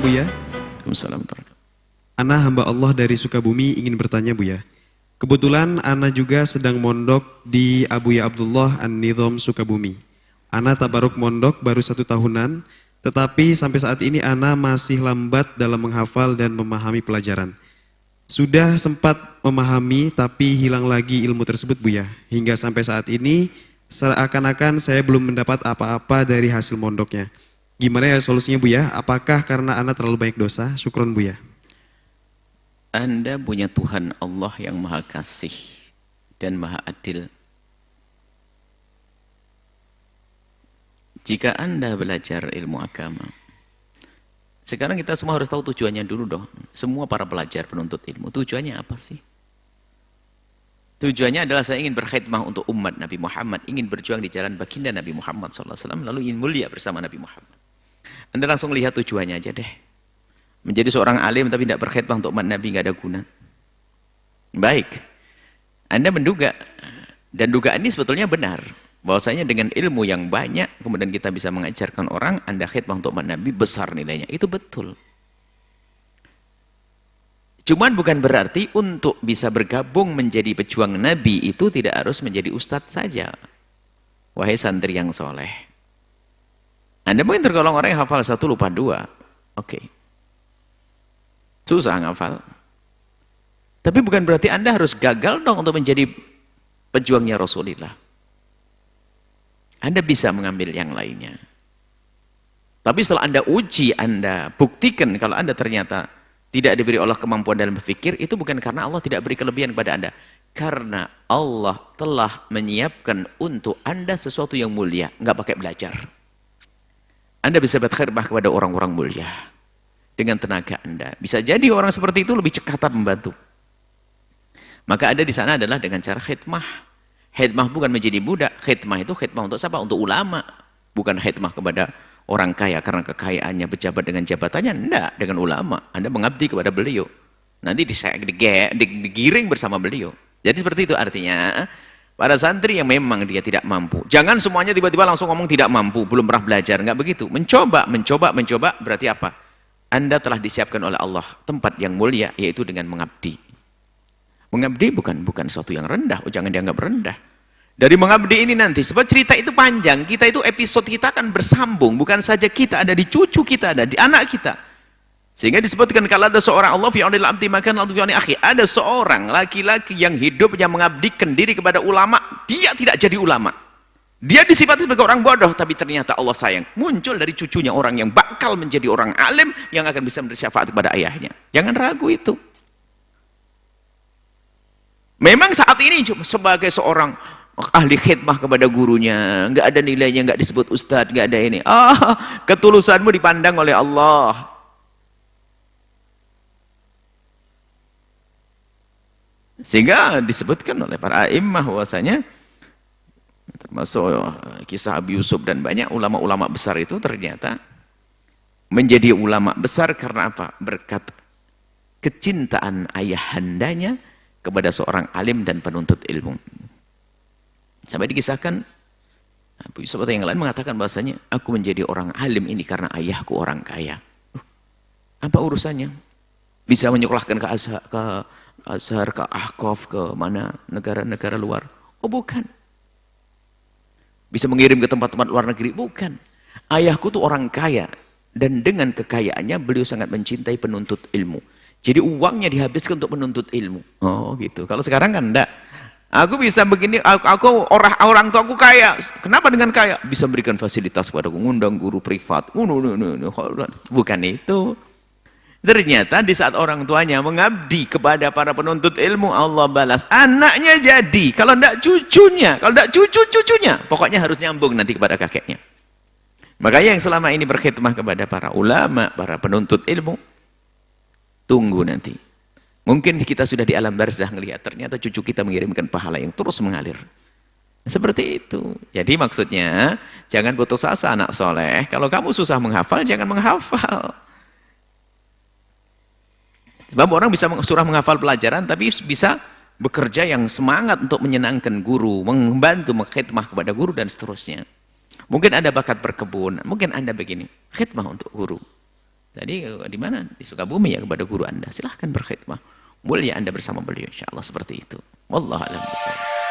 Buya. Waalaikumsalam. Ana hamba Allah dari Sukabumi ingin bertanya Buya. Kebetulan Ana juga sedang mondok di Abuya Abdullah An-Nidham Sukabumi. Ana tabaruk mondok baru 1 tahunan, tetapi sampai saat ini Ana masih lambat dalam menghafal dan memahami pelajaran. Sudah sempat memahami tapi hilang lagi ilmu tersebut Buya. Hingga sampai saat ini seakan-akan saya belum mendapat apa-apa dari hasil mondoknya. Gimana ya solusinya Buya? Apakah karena Ana terlalu banyak dosa? Syukron Buya. Anda punya Tuhan Allah yang maha kasih dan maha adil. Jika Anda belajar ilmu agama, sekarang kita semua harus tahu tujuannya dulu dong. Semua para pelajar penuntut ilmu, tujuannya apa sih? Tujuannya adalah saya ingin berkhidmah untuk umat Nabi Muhammad, ingin berjuang di jalan baginda Nabi Muhammad SAW, lalu ingin mulia bersama Nabi Muhammad. Anda langsung lihat tujuannya aja deh. Menjadi seorang alim tapi tidak berkhidmah untuk umat Nabi nggak ada guna. Baik, Anda menduga, dan dugaan ini sebetulnya benar, bahwasanya dengan ilmu yang banyak, kemudian kita bisa mengajarkan orang, Anda khidmah untuk umat Nabi, besar nilainya. Itu betul. Cuman bukan berarti untuk bisa bergabung menjadi pejuang Nabi itu tidak harus menjadi ustadz saja. Wahai santri yang soleh. Anda mungkin tergolong orang yang hafal 1 lupa 2. Oke. Susah ngafal. Tapi bukan berarti Anda harus gagal dong untuk menjadi pejuangnya Rasulullah. Anda bisa mengambil yang lainnya. Tapi setelah Anda uji, Anda buktikan kalau Anda ternyata tidak diberi Allah kemampuan dalam berpikir, itu bukan karena Allah tidak beri kelebihan kepada Anda. Karena Allah telah menyiapkan untuk Anda sesuatu yang mulia, nggak pakai belajar. Anda bisa berkhidmah kepada orang-orang mulia dengan tenaga Anda. Bisa jadi orang seperti itu lebih cekatan membantu. Maka Anda di sana adalah dengan cara khidmah. Khidmah bukan menjadi budak. Khidmah itu khidmah untuk siapa? Untuk ulama. Bukan khidmah kepada orang kaya karena kekayaannya, pejabat dengan jabatannya. Enggak, dengan ulama. Anda mengabdi kepada beliau. Nanti digiring bersama beliau. Jadi seperti itu artinya. Para santri yang memang dia tidak mampu. Jangan semuanya tiba-tiba langsung ngomong tidak mampu, belum pernah belajar. Enggak begitu. Mencoba berarti apa? Anda telah disiapkan oleh Allah tempat yang mulia, yaitu dengan mengabdi. Mengabdi bukan sesuatu yang rendah, jangan dianggap rendah. Dari mengabdi ini nanti, sebab cerita itu panjang, kita itu episode kita akan bersambung, bukan saja kita ada di cucu kita, ada di anak kita. Sehingga disebutkan kalau ada seorang Allah fi aunil abdi makan al tujuani akhi, ada seorang laki-laki yang hidupnya mengabdikan diri kepada ulama, dia tidak jadi ulama. Dia disifati sebagai orang bodoh, tapi ternyata Allah sayang. Muncul dari cucunya orang yang bakal menjadi orang alim yang akan bisa memberi syafaat kepada ayahnya. Jangan ragu itu. Memang saat ini sebagai seorang ahli khidmah kepada gurunya, nggak ada nilainya, nggak disebut ustadz, nggak ada ini. Ketulusanmu dipandang oleh Allah. Sehingga disebutkan oleh para a'immah bahwasanya termasuk kisah Abi Yusuf dan banyak ulama-ulama besar itu ternyata menjadi ulama besar karena apa? Berkat kecintaan ayahandanya kepada seorang alim dan penuntut ilmu. Sampai dikisahkan Abu Yusuf atau yang lain mengatakan bahasanya, aku menjadi orang alim ini karena ayahku orang kaya. Apa urusannya? Bisa menyekolahkan ke Azhar, ke Ahqaf, ke mana negara-negara luar? Oh bukan. Bisa mengirim ke tempat-tempat luar negeri? Bukan. Ayahku tuh orang kaya. Dan dengan kekayaannya beliau sangat mencintai penuntut ilmu. Jadi uangnya dihabiskan untuk menuntut ilmu. Oh gitu. Kalau sekarang kan enggak. Aku bisa begini, aku orang tua aku kaya. Kenapa dengan kaya? Bisa berikan fasilitas padaku, ngundang guru privat. Bukan itu. Ternyata di saat orang tuanya mengabdi kepada para penuntut ilmu, Allah balas anaknya jadi, kalau tidak cucunya, kalau tidak cucu-cucunya, pokoknya harus nyambung nanti kepada kakeknya. Makanya yang selama ini berkhidmah kepada para ulama, para penuntut ilmu, tunggu nanti. Mungkin kita sudah di alam barzah melihat ternyata cucu kita mengirimkan pahala yang terus mengalir. Seperti itu. Jadi maksudnya jangan putus asa anak soleh. Kalau kamu susah menghafal, jangan menghafal. Sebab orang bisa surah menghafal pelajaran, tapi bisa bekerja yang semangat untuk menyenangkan guru, membantu khidmah kepada guru dan seterusnya. Mungkin Anda bakat berkebun, mungkin Anda begini, khidmah untuk guru. Tadi di mana? Di Sukabumi ya, kepada guru Anda. Silahkan berkhidmah. Mulia Anda bersama beliau, insya Allah seperti itu. Wallahu a'lam bishawab.